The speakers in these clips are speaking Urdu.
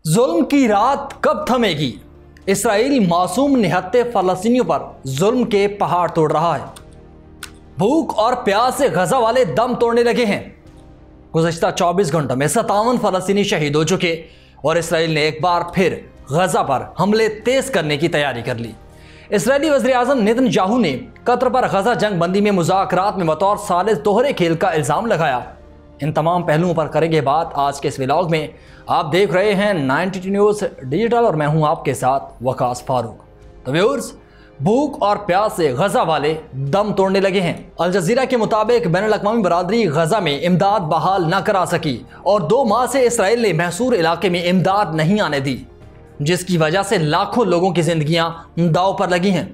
ظلم کی رات کب تھمے گی؟ اسرائیل معصوم نہتے فلسطینیوں پر ظلم کے پہاڑ توڑ رہا ہے۔ بھوک اور پیاس سے غزہ والے دم توڑنے لگے ہیں۔ گزشتہ 24 گھنٹوں میں 57 فلسطینی شہید ہو چکے اور اسرائیل نے ایک بار پھر غزہ پر حملے تیز کرنے کی تیاری کر لی۔ اسرائیلی وزیر اعظم نیتن یاہو نے قطر پر غزہ جنگ بندی میں مذاکرات میں بطور ثالث دوہرے کھیل کا الزام لگایا۔ ان تمام پہلوؤں پر کریں گے بات آج کے اس ولاگ میں۔ آپ دیکھ رہے ہیں 92 نیوز ڈیجیٹل اور میں ہوں آپ کے ساتھ وقاص فاروق۔ تو ویورز، بھوک اور پیاس سے غزہ والے دم توڑنے لگے ہیں۔ الجزیرہ کے مطابق بین الاقوامی برادری غزہ میں امداد بحال نہ کرا سکی اور 2 ماہ سے اسرائیل نے محصور علاقے میں امداد نہیں آنے دی، جس کی وجہ سے لاکھوں لوگوں کی زندگیاں داؤ پر لگی ہیں۔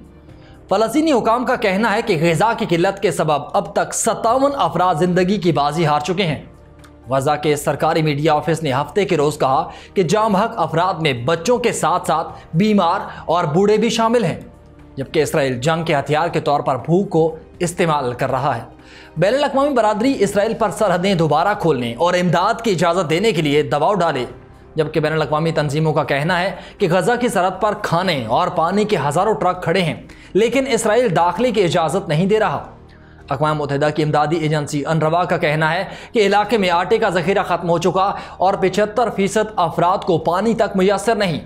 فلسطینی حکام کا کہنا ہے کہ غذا کی قلت کے سبب اب تک 57 افراد زندگی کی بازی ہار چکے ہیں۔ غزہ کے سرکاری میڈیا آفس نے ہفتے کے روز کہا کہ جام حق افراد میں بچوں کے ساتھ ساتھ بیمار اور بوڑھے بھی شامل ہیں، جبکہ اسرائیل جنگ کے ہتھیار کے طور پر بھوک کو استعمال کر رہا ہے۔ بین الاقوامی برادری اسرائیل پر سرحدیں دوبارہ کھولنے اور امداد کی اجازت دینے کے لیے دباؤ ڈالے، جبکہ بین الاقوامی تنظیموں کا کہنا ہے کہ غزہ کی سرحد پر کھانے اور پانی کے ہزاروں ٹرک کھڑے ہیں، لیکن اسرائیل داخلے کی اجازت نہیں دے رہا۔ اقوام متحدہ کی امدادی ایجنسی انروا کا کہنا ہے کہ علاقے میں آٹے کا ذخیرہ ختم ہو چکا اور 75% افراد کو پانی تک میسر نہیں،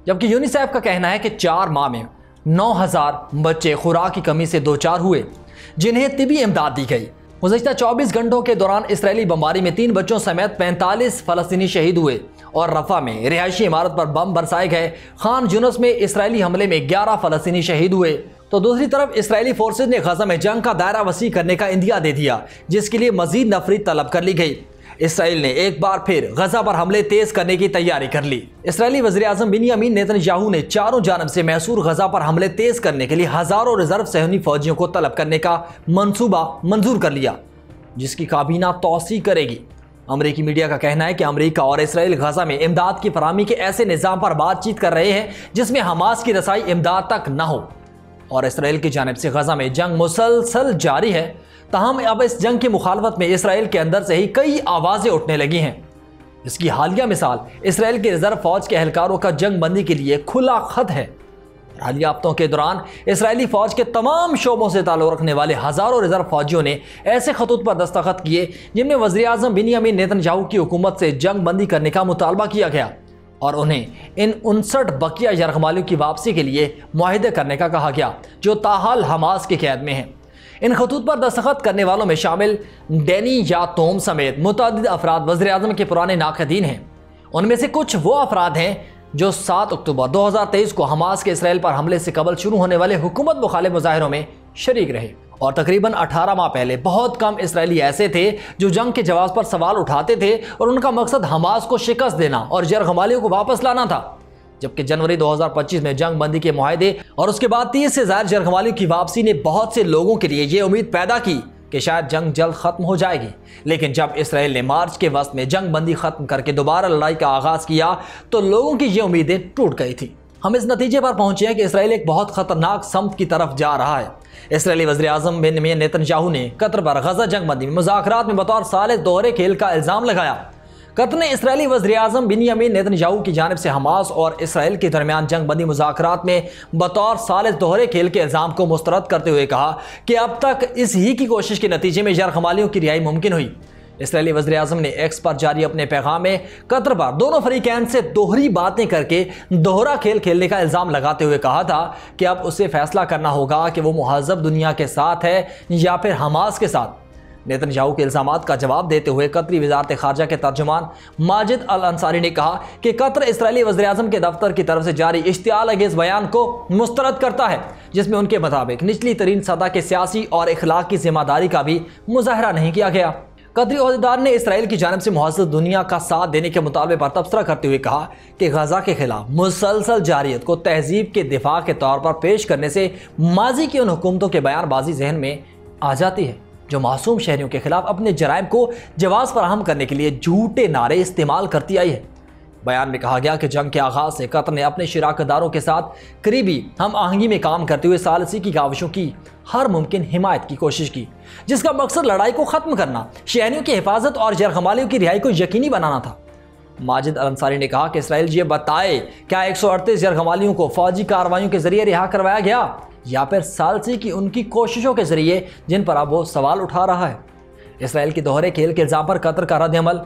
جبکہ یونیسیف کا کہنا ہے کہ 4 ماہ میں 9000 بچے خوراک کی کمی سے دوچار ہوئے، جنہیں طبی امداد دی گئی۔ گزشتہ 24 گھنٹوں کے دوران اسرائیلی بمباری میں 3 بچوں سمیت 45 فلسطینی شہید ہوئے اور رفح میں رہائشی عمارت پر بم برسائے گئے۔ خان یونس میں اسرائیلی حملے میں 11 فلسطینی شہید ہوئے۔ تو دوسری طرف اسرائیلی فورسز نے غزہ میں جنگ کا دائرہ وسیع کرنے کا عندیہ دے دیا، جس کے لیے مزید نفری طلب کر لی گئی۔ اسرائیل نے ایک بار پھر غزہ پر حملے تیز کرنے کی تیاری کر لی۔ اسرائیلی وزیر اعظم بنیامین نیتن یاہو نے چاروں جانب سے محصور غزہ پر حملے تیز کرنے کے لیے ہزاروں ریزرو صہیونی فوجیوں کو طلب کرنے کا منصوبہ منظور کر لیا، جس کی کابینہ توسیع کرے گی۔ امریکی میڈیا کا کہنا ہے کہ امریکہ اور اسرائیل غزہ میں امداد کی فراہمی کے ایسے نظام پر بات چیت کر رہے ہیں جس میں حماس کی رسائی امداد تک نہ ہو، اور اسرائیل کی جانب سے غزہ میں جنگ مسلسل جاری ہے۔ تاہم اب اس جنگ کی مخالفت میں اسرائیل کے اندر سے ہی کئی آوازیں اٹھنے لگی ہیں۔ اس کی حالیہ مثال اسرائیل کے ریزرو فوج کے اہلکاروں کا جنگ بندی کے لیے کھلا خط ہے۔ حالیہ ہفتوں کے دوران اسرائیلی فوج کے تمام شعبوں سے تعلق رکھنے والے ہزاروں ریزرو فوجیوں نے ایسے خطوط پر دستخط کیے جن میں وزیر اعظم بنیامین نیتن یاہو کی حکومت سے جنگ بندی کرنے کا مطالبہ کیا گیا اور انہیں ان 59 بقیہ یرغمالیوں کی واپسی کے لیے معاہدے کرنے کا کہا گیا جو تاحال حماس کی قید میں ہیں۔ ان خطوط پر دستخط کرنے والوں میں شامل ڈینی یاتوم سمیت متعدد افراد وزیر اعظم کے پرانے ناقدین ہیں۔ ان میں سے کچھ وہ افراد ہیں جو 7 اکتوبر 2023 کو حماس کے اسرائیل پر حملے سے قبل شروع ہونے والے حکومت مخالف مظاہروں میں شریک رہے، اور تقریباً 18 ماہ پہلے بہت کم اسرائیلی ایسے تھے جو جنگ کے جواز پر سوال اٹھاتے تھے اور ان کا مقصد حماس کو شکست دینا اور یرغمالیوں کو واپس لانا تھا، جبکہ جنوری 2025 میں جنگ بندی کے معاہدے اور اس کے بعد 30 سے زائد یرغمالیوں کی واپسی نے بہت سے لوگوں کے لیے یہ امید پیدا کی کہ شاید جنگ جلد ختم ہو جائے گی۔ لیکن جب اسرائیل نے مارچ کے وسط میں جنگ بندی ختم کر کے دوبارہ لڑائی کا آغاز کیا تو لوگوں کی یہ امیدیں ٹوٹ گئی تھیں۔ ہم اس نتیجے پر پہنچے ہیں کہ اسرائیل ایک بہت خطرناک سمت کی طرف جا رہا ہے۔ اسرائیلی وزیر اعظم بنیامین نیتن یاہو نے قطر پر غزہ جنگ بندی میں مذاکرات میں بطور ثالث دوہرے کھیل کا الزام لگایا۔ قطر نے اسرائیلی وزیر اعظم بنیامین نیتن یاہو کی جانب سے حماس اور اسرائیل کے درمیان جنگ بندی مذاکرات میں بطور ثالث دوہرے کھیل کے الزام کو مسترد کرتے ہوئے کہا کہ اب تک اس ہی کی کوشش کے نتیجے میں یرغمالیوں کی رہائی ممکن ہوئی۔ اسرائیلی وزیر اعظم نے ایکس پر جاری اپنے پیغام میں قطر پر دونوں فریقین سے دوہری باتیں کر کے دوہرا کھیل کھیلنے کا الزام لگاتے ہوئے کہا تھا کہ اب اسے فیصلہ کرنا ہوگا کہ وہ مہذب دنیا کے ساتھ ہے یا پھر حماس کے ساتھ۔ نیتن یاہو کے الزامات کا جواب دیتے ہوئے قطری وزارت خارجہ کے ترجمان ماجد الانصاری نے کہا کہ قطر اسرائیلی وزیر اعظم کے دفتر کی طرف سے جاری اشتعال انگیز بیان کو مسترد کرتا ہے، جس میں ان کے مطابق نچلی ترین سطح کے سیاسی اور اخلاقی ذمہ داری کا بھی مظاہرہ نہیں کیا گیا۔ قطری عہدیدار نے اسرائیل کی جانب سے مہذب دنیا کا ساتھ دینے کے مطالبے پر تبصرہ کرتے ہوئے کہا کہ غزہ کے خلاف مسلسل جارحیت کو تہذیب کے دفاع کے طور پر پیش کرنے سے ماضی کی ان حکومتوں کے بیان بازی ذہن میں آ جاتی ہے جو معصوم شہریوں کے خلاف اپنے جرائم کو جواز فراہم کرنے کے لیے جھوٹے نعرے استعمال کرتی آئی ہے۔ بیان میں کہا گیا کہ جنگ کے آغاز سے قطر نے اپنے شراکت داروں کے ساتھ قریبی ہم آہنگی میں کام کرتے ہوئے ثالثی کی کاوشوں کی ہر ممکن حمایت کی کوشش کی، جس کا مقصد لڑائی کو ختم کرنا، شہریوں کی حفاظت اور یرغمالیوں کی رہائی کو یقینی بنانا تھا۔ ماجد الانصاری نے کہا کہ اسرائیل یہ بتائے کیا 138 یرغمالیوں کو فوجی کارروائیوں کے ذریعے رہا کروایا گیا یا پھر ثالثی کی ان کی کوششوں کے ذریعے جن پر اب وہ سوال اٹھا رہا ہے۔ اسرائیل کے دوہرے کھیل کے الزام پر قطر کا رد عمل،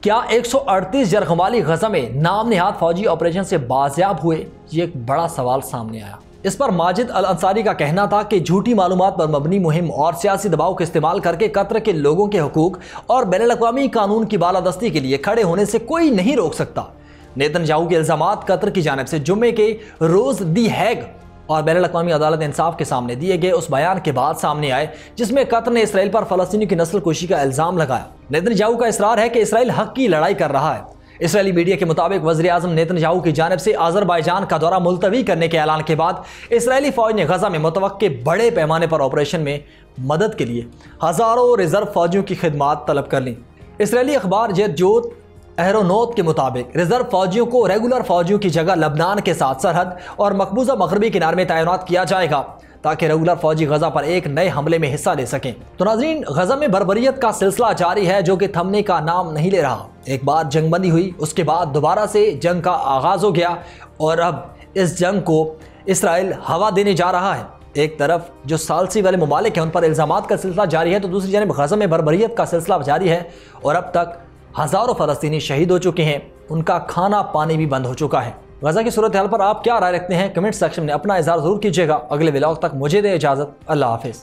کیا 138 یرغمالی غزہ میں نام نہاد فوجی آپریشن سے بازیاب ہوئے؟ یہ ایک بڑا سوال سامنے آیا۔ اس پر ماجد الانصاری کا کہنا تھا کہ جھوٹی معلومات پر مبنی مہم اور سیاسی دباؤ کا استعمال کر کے قطر کے لوگوں کے حقوق اور بین الاقوامی قانون کی بالادستی کے لیے کھڑے ہونے سے کوئی نہیں روک سکتا۔ نیتن یاہو کے الزامات قطر کی جانب سے جمعے کے روز دی ہیگ اور بین الاقوامی عدالت انصاف کے سامنے دیے گئے اس بیان کے بعد سامنے آئے جس میں قطر نے اسرائیل پر فلسطینیوں کی نسل کشی کا الزام لگایا۔ نیتن یاہو کا اصرار ہے کہ اسرائیل حق کی لڑائی کر رہا ہے۔ اسرائیلی میڈیا کے مطابق وزیر اعظم نیتن یاہو کی جانب سے آذربائیجان کا دورہ ملتوی کرنے کے اعلان کے بعد اسرائیلی فوج نے غزہ میں متوقع بڑے پیمانے پر آپریشن میں مدد کے لیے ہزاروں ریزرو فوجیوں کی خدمات طلب کر لیں۔ اسرائیلی اخبار جیت اہرونوت کے مطابق ریزرو فوجیوں کو ریگولر فوجیوں کی جگہ لبنان کے ساتھ سرحد اور مقبوضہ مغربی کنارے میں تعینات کیا جائے گا تاکہ ریگولر فوجی غزہ پر ایک نئے حملے میں حصہ لے سکیں۔ تو ناظرین، غزہ میں بربریت کا سلسلہ جاری ہے جو کہ تھمنے کا نام نہیں لے رہا۔ ایک بار جنگ بندی ہوئی، اس کے بعد دوبارہ سے جنگ کا آغاز ہو گیا اور اب اس جنگ کو اسرائیل ہوا دینے جا رہا ہے۔ ایک طرف جو ثالثی والے ممالک ہیں ان پر الزامات کا سلسلہ جاری ہے تو دوسری جانب غزہ میں بربریت کا سلسلہ جاری ہے اور اب تک ہزاروں فلسطینی شہید ہو چکے ہیں، ان کا کھانا پانی بھی بند ہو چکا ہے۔ غزہ کی صورتحال پر آپ کیا رائے رکھتے ہیں؟ کمنٹ سیکشن میں اپنا اظہار ضرور کیجیے گا۔ اگلے ولاگ تک مجھے دے اجازت، اللہ حافظ۔